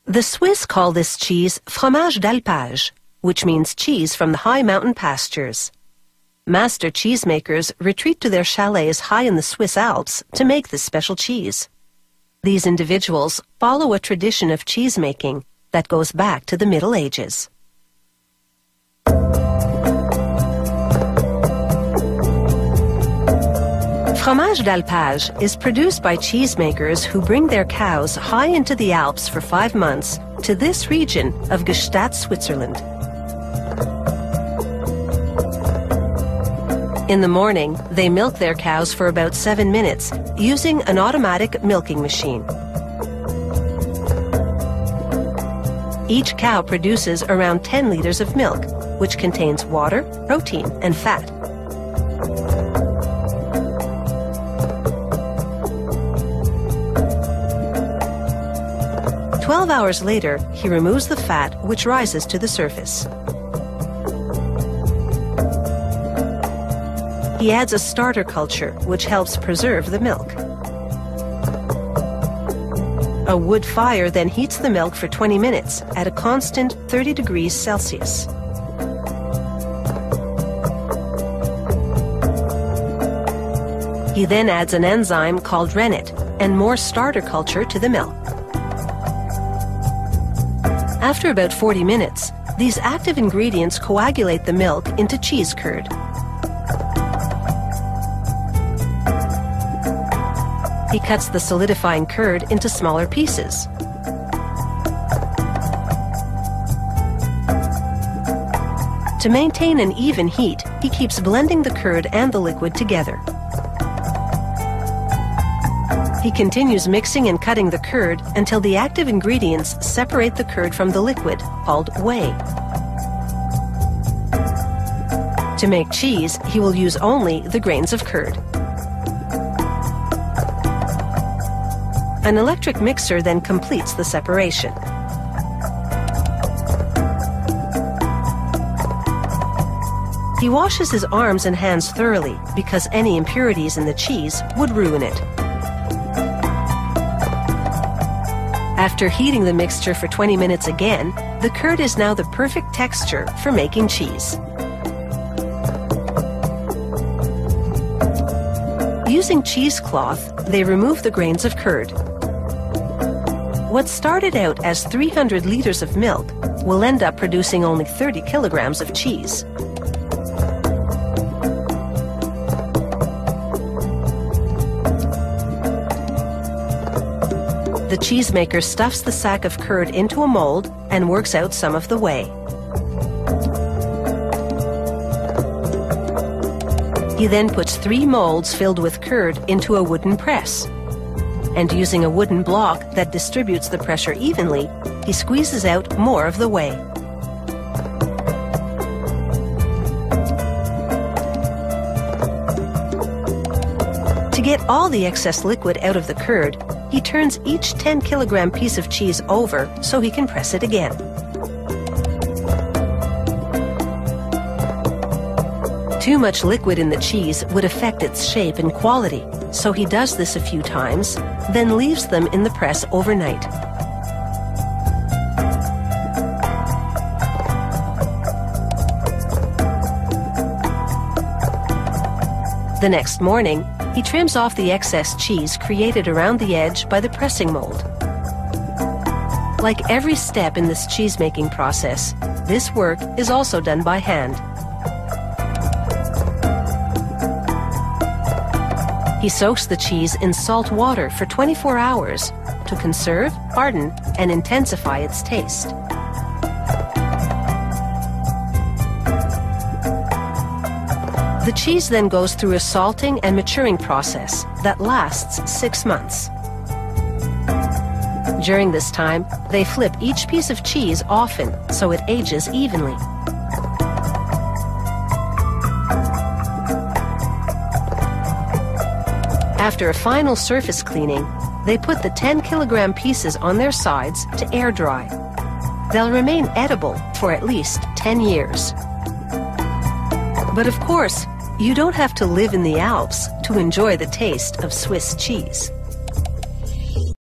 The Swiss call this cheese fromage d'alpage, which means cheese from the high mountain pastures. Master cheesemakers retreat to their chalets high in the Swiss Alps to make this special cheese. These individuals follow a tradition of cheesemaking that goes back to the Middle Ages. Fromage d'alpage is produced by cheesemakers who bring their cows high into the Alps for 5 months to this region of Gstaad, Switzerland. In the morning, they milk their cows for about 7 minutes using an automatic milking machine. Each cow produces around 10 liters of milk, which contains water, protein, and fat. "12 hours later, he removes the fat, which rises to the surface. He adds a starter culture, which helps preserve the milk. A wood fire then heats the milk for 20 minutes at a constant 30 degrees Celsius. He then adds an enzyme called rennet and more starter culture to the milk. After about 40 minutes, these active ingredients coagulate the milk into cheese curd. He cuts the solidifying curd into smaller pieces. To maintain an even heat, he keeps blending the curd and the liquid together. He continues mixing and cutting the curd until the active ingredients separate the curd from the liquid, called whey. To make cheese, he will use only the grains of curd. An electric mixer then completes the separation. He washes his arms and hands thoroughly because any impurities in the cheese would ruin it. After heating the mixture for 20 minutes again, the curd is now the perfect texture for making cheese. Using cheesecloth, they remove the grains of curd. What started out as 300 liters of milk will end up producing only 30 kilograms of cheese. The cheesemaker stuffs the sack of curd into a mold and works out some of the whey. He then puts 3 molds filled with curd into a wooden press. And using a wooden block that distributes the pressure evenly, he squeezes out more of the whey. To get all the excess liquid out of the curd, he turns each 10-kilogram piece of cheese over so he can press it again. Too much liquid in the cheese would affect its shape and quality, so he does this a few times, then leaves them in the press overnight. The next morning, he trims off the excess cheese created around the edge by the pressing mold. Like every step in this cheese-making process, this work is also done by hand. He soaks the cheese in salt water for 24 hours to conserve, harden, and intensify its taste. The cheese then goes through a salting and maturing process that lasts 6 months. During this time, they flip each piece of cheese often so it ages evenly. After a final surface cleaning, they put the 10-kilogram pieces on their sides to air dry. They'll remain edible for at least 10 years. But of course, you don't have to live in the Alps to enjoy the taste of Swiss cheese.